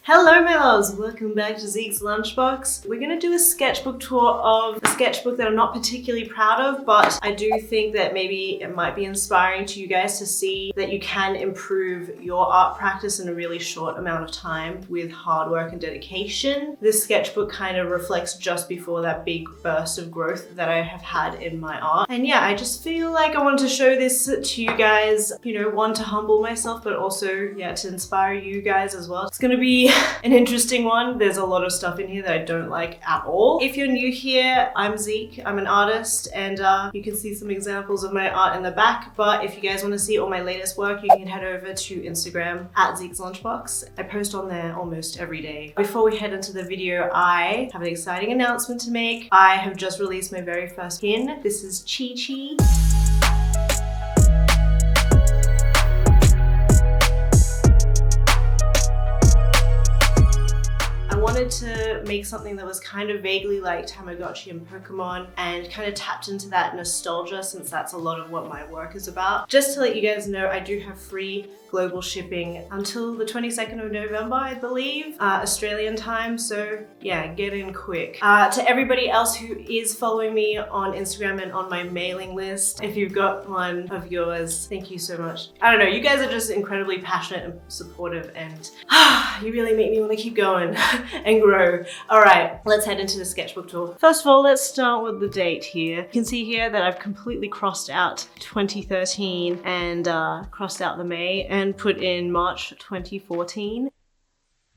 Hello my loves, welcome back to Zeke's Lunchbox. We're gonna do a sketchbook tour of a sketchbook that I'm not particularly proud of, but I do think that maybe it might be inspiring to you guys to see that you can improve your art practice in a really short amount of time with hard work and dedication. This sketchbook kind of reflects just before that big burst of growth that I have had in my art. And yeah, I just feel like I wanted to show this to you guys, you know, one, to humble myself, but also, yeah, to inspire you guys as well. It's gonna be an interesting one. There's a lot of stuff in here that I don't like at all. If you're new here, I'm Zeke. I'm an artist, and you can see some examples of my art in the back. But if you guys want to see all my latest work, you can head over to Instagram at Zeke's Lunchbox. I post on there almost every day. Before we head into the video, I have an exciting announcement to make. I have just released my very first pin. This is Chi Chi. I wanted to make something that was kind of vaguely like Tamagotchi and Pokemon and kind of tapped into that nostalgia, since that's a lot of what my work is about. Just to let you guys know, I do have free global shipping until the 22nd of November, I believe, Australian time. So yeah, get in quick. To everybody else who is following me on Instagram and on my mailing list, if you've got one of yours, thank you so much. I don't know, you guys are just incredibly passionate and supportive, and you really make me want to keep going and grow. All right, let's head into the sketchbook tour. First of all, let's start with the date here. You can see here that I've completely crossed out 2013 and crossed out the May and put in March 2014.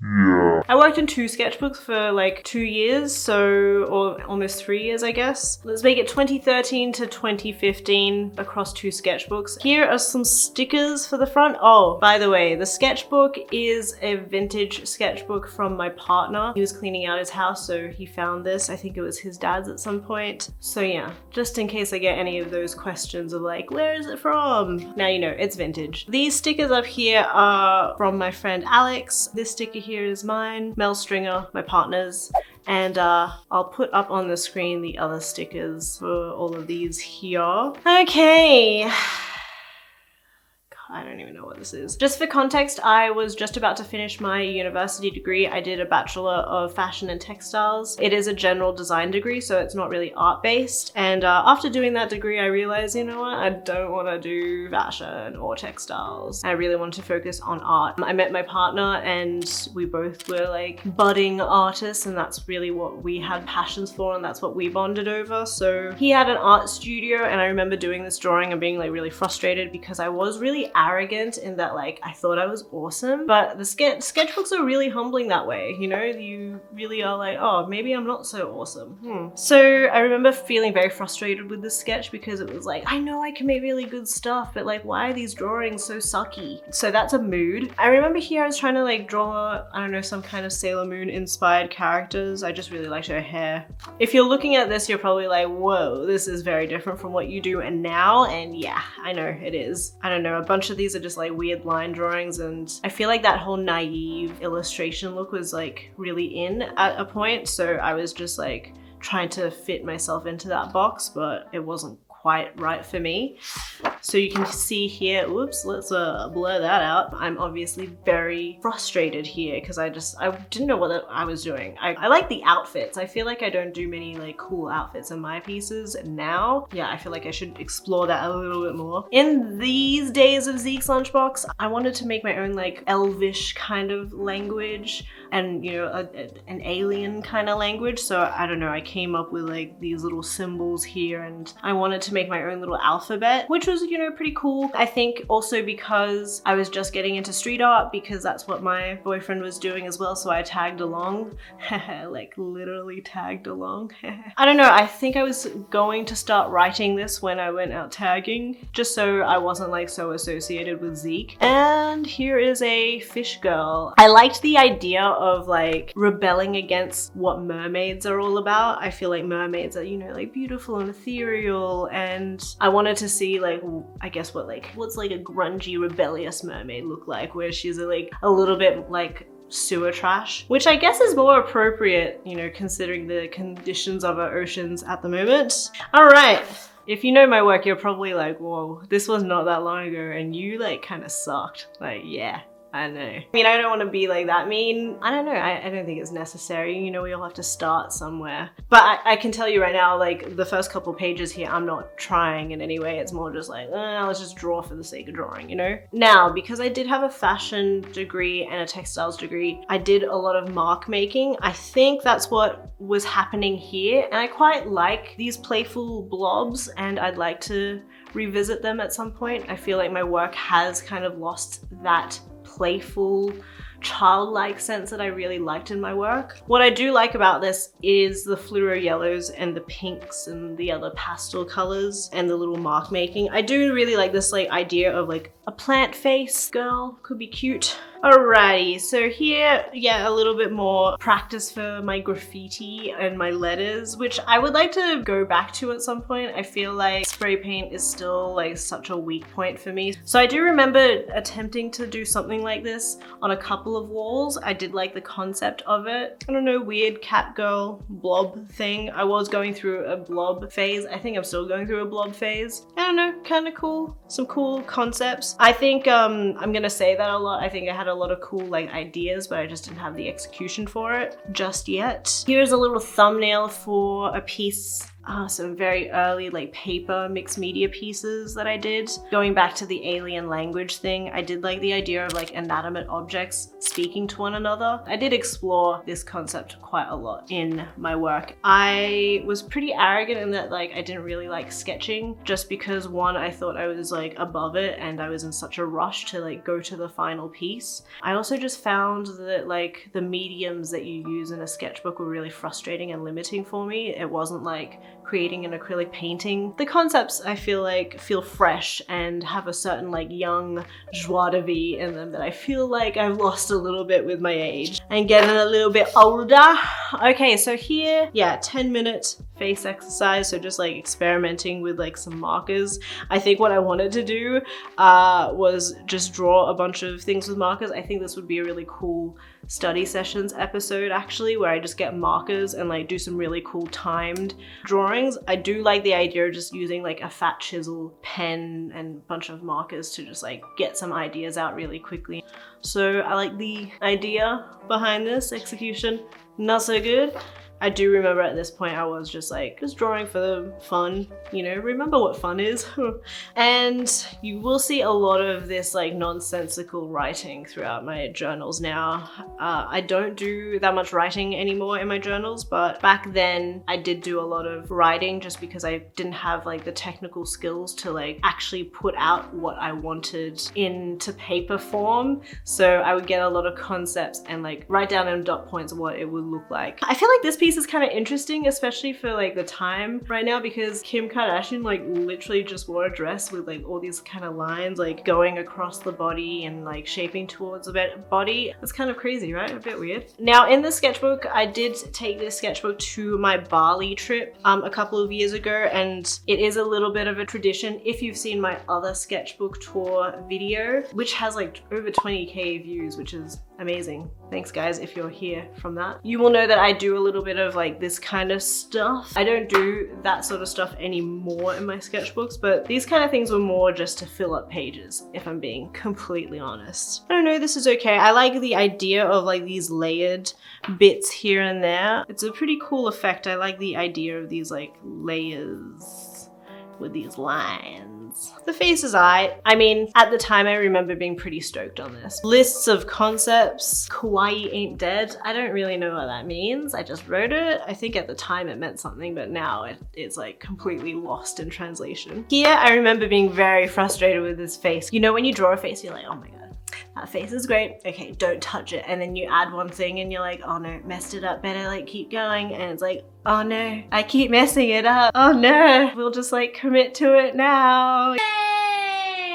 Yeah. I worked in two sketchbooks for like 2 years, or almost 3 years, I guess. Let's make it 2013 to 2015 across two sketchbooks. Here are some stickers for the front. Oh, by the way, the sketchbook is a vintage sketchbook from my partner. He was cleaning out his house, so he found this. I think it was his dad's at some point. So yeah, just in case I get any of those questions of like, where is it from? Now you know, it's vintage. These stickers up here are from my friend Alex. This sticker here is mine, Mel Stringer, my partner's, and I'll put up on the screen the other stickers for all of these here. Okay. I don't even know what this is. Just for context, I was just about to finish my university degree. I did a Bachelor of Fashion and Textiles. It is a general design degree, so it's not really art-based. And after doing that degree, I realized, you know what? I don't want to do fashion or textiles. I really want to focus on art. I met my partner and we both were like budding artists, and that's really what we had passions for, and that's what we bonded over. So he had an art studio, and I remember doing this drawing and being like really frustrated because I was really arrogant in that like I thought I was awesome, but the sketchbooks are really humbling that way, you know? You really are like, oh, maybe I'm not so awesome. So I remember feeling very frustrated with this sketch because it was like, I know I can make really good stuff, but like, why are these drawings so sucky? So that's a mood. I remember here I was trying to like draw, I don't know, some kind of Sailor Moon inspired characters. I just really liked her hair. If you're looking at this, you're probably like, whoa, this is very different from what you do and now. And yeah, I know it is. I don't know, a bunch of these are just like weird line drawings, and I feel like that whole naive illustration look was like really in at a point, so I was just like trying to fit myself into that box, but it wasn't quite right for me. So you can see here, oops, let's blur that out. I'm obviously very frustrated here because I didn't know what I was doing. I like the outfits. I feel like I don't do many like cool outfits in my pieces now. Yeah, I feel like I should explore that a little bit more. In these days of Zeke's Lunchbox, I wanted to make my own like elvish kind of language and, you know, an alien kind of language. So I don't know, I came up with like these little symbols here, and I wanted to make my own little alphabet, which was, you know, pretty cool. I think also because I was just getting into street art, because that's what my boyfriend was doing as well, so I tagged along. Like literally tagged along. I don't know, I think I was going to start writing this when I went out tagging, just so I wasn't like so associated with Zeke. And here is a fish girl. I liked the idea of like rebelling against what mermaids are all about. I feel like mermaids are, you know, like beautiful and ethereal, and I wanted to see like, I guess what's like a grungy rebellious mermaid look like, where she's like a little bit like sewer trash, which I guess is more appropriate, you know, considering the conditions of our oceans at the moment. All right. If you know my work, you're probably like, whoa, this was not that long ago and you like kind of sucked. Like, yeah, I know. I mean, I don't want to be like that mean. I don't know. I don't think it's necessary. You know, we all have to start somewhere. But I can tell you right now, like the first couple pages here, I'm not trying in any way. It's more just like, let's just draw for the sake of drawing, you know? Now, because I did have a fashion degree and a textiles degree, I did a lot of mark making. I think that's what was happening here. And I quite like these playful blobs, and I'd like to revisit them at some point. I feel like my work has kind of lost that playful, childlike sense that I really liked in my work. What I do like about this is the fluoro yellows and the pinks and the other pastel colors and the little mark making. I do really like this like idea of like a plant face girl, could be cute. Alrighty, so here, yeah, a little bit more practice for my graffiti and my letters, which I would like to go back to at some point. I feel like spray paint is still like such a weak point for me. So I do remember attempting to do something like this on a couple of walls. I did like the concept of it. I don't know, weird cat girl blob thing. I was going through a blob phase. I think I'm still going through a blob phase. I don't know, kind of cool. Some cool concepts. I think I'm gonna say that a lot. I think I had a lot of cool like ideas, but I just didn't have the execution for it just yet. Here's a little thumbnail for a piece, some very early like paper mixed media pieces that I did. Going back to the alien language thing, I did like the idea of like inanimate objects speaking to one another. I did explore this concept quite a lot in my work. I was pretty arrogant in that like I didn't really like sketching, just because one, I thought I was like above it and I was in such a rush to like go to the final piece. I also just found that like the mediums that you use in a sketchbook were really frustrating and limiting for me. It wasn't like creating an acrylic painting. The concepts I feel like feel fresh and have a certain like young joie de vivre in them that I feel like I've lost a little bit with my age and getting a little bit older. Okay, so here, yeah, 10-minute face exercise. So just like experimenting with like some markers. I think what I wanted to do was just draw a bunch of things with markers. I think this would be a really cool study sessions episode actually, where I just get markers and like do some really cool timed drawings. I do like the idea of just using like a fat chisel, pen, and a bunch of markers to just like get some ideas out really quickly. So I like the idea behind this. Execution, not so good. I do remember at this point I was just like, just drawing for the fun, you know, remember what fun is. And you will see a lot of this like nonsensical writing throughout my journals now. I don't do that much writing anymore in my journals, but back then I did do a lot of writing just because I didn't have like the technical skills to like actually put out what I wanted into paper form. So I would get a lot of concepts and like write down in dot points what it would look like. I feel like this piece is kind of interesting, especially for like the time right now, because Kim Kardashian like literally just wore a dress with like all these kind of lines like going across the body and like shaping towards the body. It's kind of crazy, right? A bit weird. Now in the sketchbook, I did take this sketchbook to my Bali trip a couple of years ago, and it is a little bit of a tradition. If you've seen my other sketchbook tour video, which has like over 20k views, which is amazing. Thanks guys if you're here from that. You will know that I do a little bit of like this kind of stuff. I don't do that sort of stuff anymore in my sketchbooks, but these kind of things were more just to fill up pages, if I'm being completely honest. I don't know, this is okay. I like the idea of like these layered bits here and there. It's a pretty cool effect. I like the idea of these like layers with these lines. The face is I mean, at the time I remember being pretty stoked on this. Lists of concepts, kawaii ain't dead. I don't really know what that means. I just wrote it. I think at the time it meant something, but now it's like completely lost in translation. Here I remember being very frustrated with this face. You know when you draw a face, you're like, oh my god, that face is great. Okay, don't touch it. And then you add one thing and you're like, oh no, messed it up. Better like keep going. And it's like, oh no, I keep messing it up. Oh no, we'll just like commit to it now. Yay!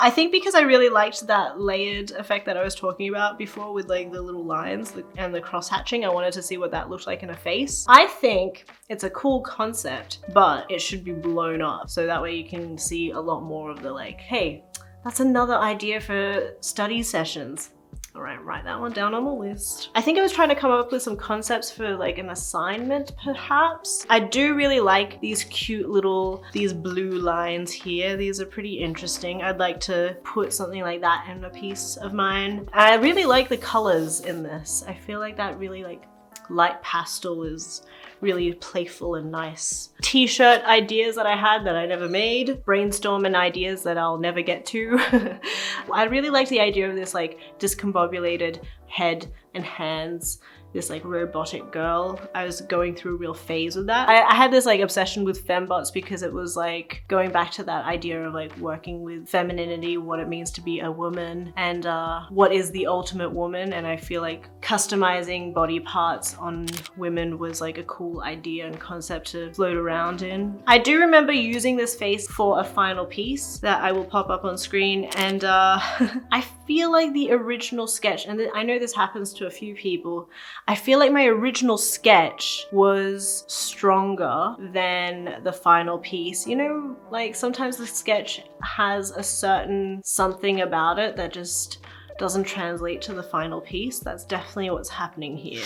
I think because I really liked that layered effect that I was talking about before with like the little lines and the cross hatching, I wanted to see what that looked like in a face. I think it's a cool concept, but it should be blown up. So that way you can see a lot more of the like, hey, that's another idea for study sessions. All right, write that one down on the list. I think I was trying to come up with some concepts for like an assignment, perhaps. I do really like these cute little, these blue lines here. These are pretty interesting. I'd like to put something like that in a piece of mine. I really like the colors in this. I feel like that really like light pastel is really playful and nice. T-shirt ideas that I had that I never made. Brainstorming ideas that I'll never get to. I really like the idea of this like discombobulated head and hands, this like robotic girl. I was going through a real phase with that. I had this like obsession with fembots because it was like going back to that idea of like working with femininity, what it means to be a woman, and what is the ultimate woman. And I feel like customizing body parts on women was like a cool idea and concept to float around in. I do remember using this face for a final piece that I will pop up on screen, and I feel like the original sketch, and I know this happens to a few people, I feel like my original sketch was stronger than the final piece. You know, like sometimes the sketch has a certain something about it that just doesn't translate to the final piece. That's definitely what's happening here.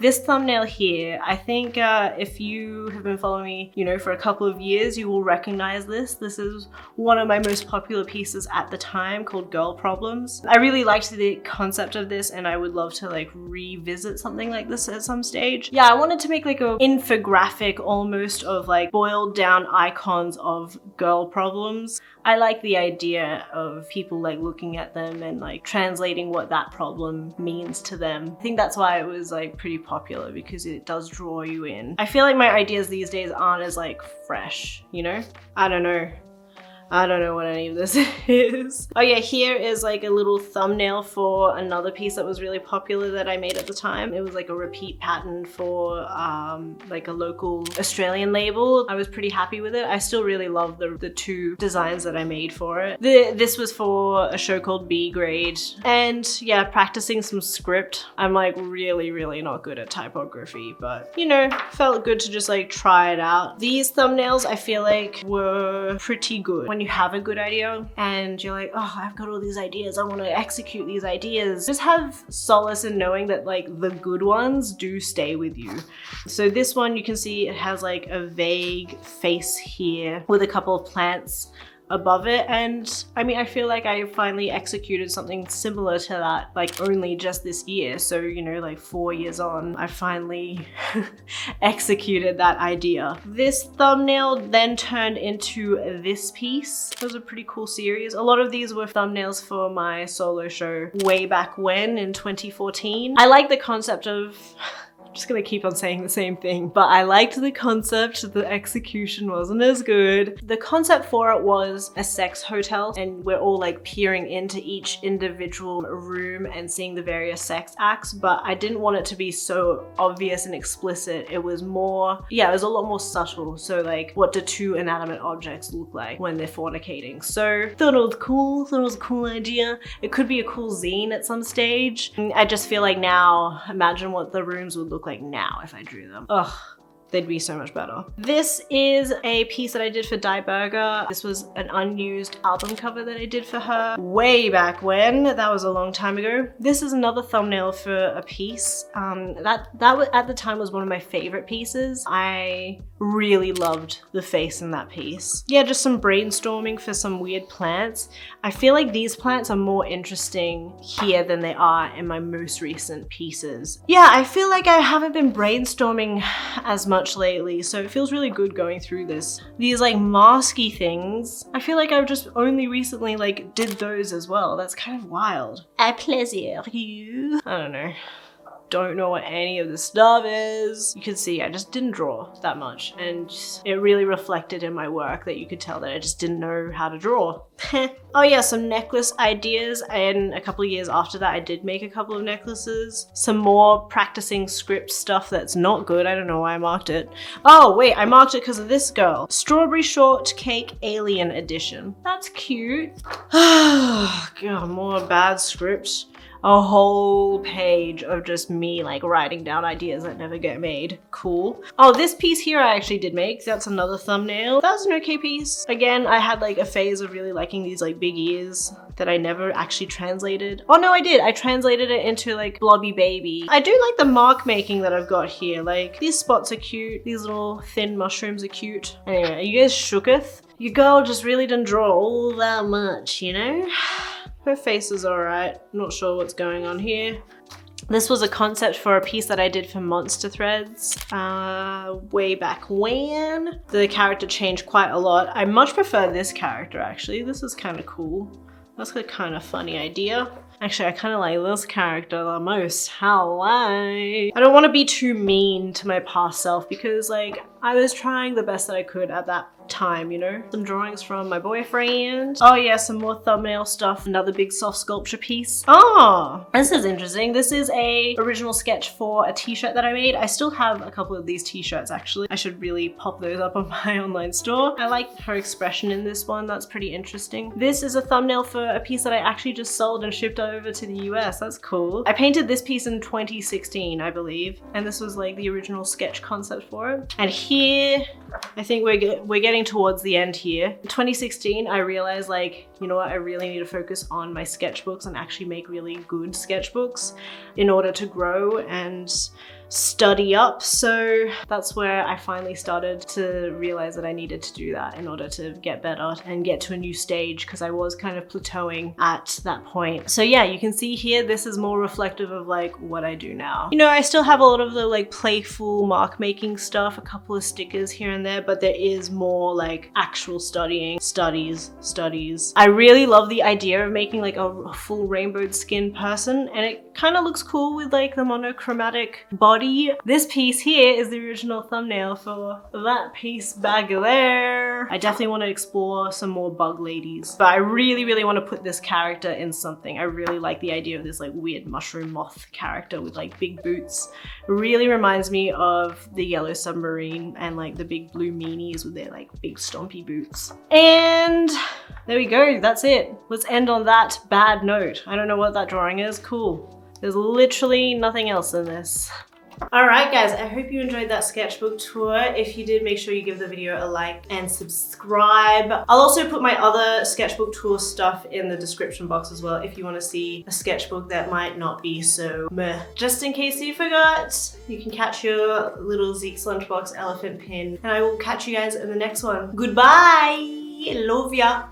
This thumbnail here, I think if you have been following me, you know, for a couple of years, you will recognize this. This is one of my most popular pieces at the time, called Girl Problems. I really liked the concept of this, and I would love to like revisit something like this at some stage. Yeah, I wanted to make like an infographic almost of like boiled down icons of girl problems. I like the idea of people like looking at them and like translating what that problem means to them. I think that's why it was like pretty popular, because it does draw you in. I feel like my ideas these days aren't as like fresh, you know? I don't know what any of this is. Oh yeah, here is like a little thumbnail for another piece that was really popular that I made at the time. It was like a repeat pattern for like a local Australian label. I was pretty happy with it. I still really love the two designs that I made for it. This was for a show called B Grade. And yeah, practicing some script. I'm like really not good at typography, but you know, felt good to just like try it out. These thumbnails I feel like were pretty good. When you have a good idea and you're like, oh, I've got all these ideas, I want to execute these ideas, just have solace in knowing that like the good ones do stay with you. So this one, you can see it has like a vague face here with a couple of plants above it, and I mean, I feel like I finally executed something similar to that like only just this year. So you know, like 4 years on, I finally executed that idea. This thumbnail then turned into this piece. It was a pretty cool series. A lot of these were thumbnails for my solo show way back when in 2014. I like the concept of just gonna keep on saying the same thing, but I liked the concept. The execution wasn't as good. The concept for it was a sex hotel, and we're all like peering into each individual room and seeing the various sex acts, but I didn't want it to be so obvious and explicit. It was more, yeah, it was a lot more subtle. So like, what do two inanimate objects look like when they're fornicating? So thought it was cool, thought it was a cool idea. It could be a cool zine at some stage. I just feel like now, imagine what the rooms would look like now if I drew them. Ugh, they'd be so much better. This is a piece that I did for Die Burger. This was an unused album cover that I did for her way back when. That was a long time ago. This is another thumbnail for a piece. That was, at the time, was one of my favorite pieces. I really loved the face in that piece. Yeah, just some brainstorming for some weird plants. I feel like these plants are more interesting here than they are in my most recent pieces. Yeah, I feel like I haven't been brainstorming as much lately, so it feels really good going through this. These like masky things, I feel like I've just only recently like did those as well. That's kind of wild. A plaisir you. I don't know. Don't know what any of this stuff is. You can see I just didn't draw that much, and it really reflected in my work that you could tell that I just didn't know how to draw. Oh yeah, some necklace ideas, and a couple of years after that I did make a couple of necklaces. Some more practicing script stuff that's not good. I don't know why I marked it. Oh wait, I marked it because of this girl. Strawberry Shortcake Alien Edition. That's cute. God, more bad script. a whole page of just me like writing down ideas that never get made. Cool. Oh, this piece here I actually did make. That's another thumbnail. That was an okay piece. Again, I had like a phase of really liking these like big ears that I never actually translated. Oh no, I did. I translated it into like blobby baby. I do like the mark making that I've got here. Like these spots are cute. These little thin mushrooms are cute. Anyway, are you guys shooketh? Your girl just really didn't draw all that much, you know? Her face is alright. Not sure what's going on here. This was a concept for a piece that I did for Monster Threads way back when. The character changed quite a lot. I much prefer this character actually. This is kind of cool. That's a kind of funny idea. Actually, I kind of like this character the most. Hello. I don't want to be too mean to my past self because like I was trying the best that I could at that time, you know? Some drawings from my boyfriend. Oh yeah, some more thumbnail stuff. Another big soft sculpture piece. Oh, this is interesting. This is a original sketch for a t-shirt that I made. I still have a couple of these t-shirts actually. I should really pop those up on my online store. I like her expression in this one. That's pretty interesting. This is a thumbnail for a piece that I actually just sold and shipped over to the US. That's cool. I painted this piece in 2016, I believe. And this was like the original sketch concept for it. And here, I think we're getting towards the end here. In 2016, I realized like, you know what, I really need to focus on my sketchbooks and actually make really good sketchbooks in order to grow and study up. So that's where I finally started to realize that I needed to do that in order to get better and get to a new stage because I was kind of plateauing at that point. So yeah, you can see here, this is more reflective of like what I do now. You know, I still have a lot of the like playful mark making stuff, a couple of stickers here and there, but there is more like actual studying, studies. I really love the idea of making like a full rainbowed skin person, and it kind of looks cool with like the monochromatic body. This piece here is the original thumbnail for that piece back there. I definitely want to explore some more bug ladies, but I really want to put this character in something. I really like the idea of this like weird mushroom moth character with like big boots. It really reminds me of the Yellow Submarine and like the big blue meanies with their like big stompy boots. And there we go, that's it. Let's end on that bad note. I don't know what that drawing is. Cool. There's literally nothing else in this. Alright guys, I hope you enjoyed that sketchbook tour. If you did, make sure you give the video a like and subscribe. I'll also put my other sketchbook tour stuff in the description box as well if you want to see a sketchbook that might not be so meh. Just in case you forgot, you can catch your little Zeke's Lunchbox elephant pin, and I will catch you guys in the next one. Goodbye! Love ya!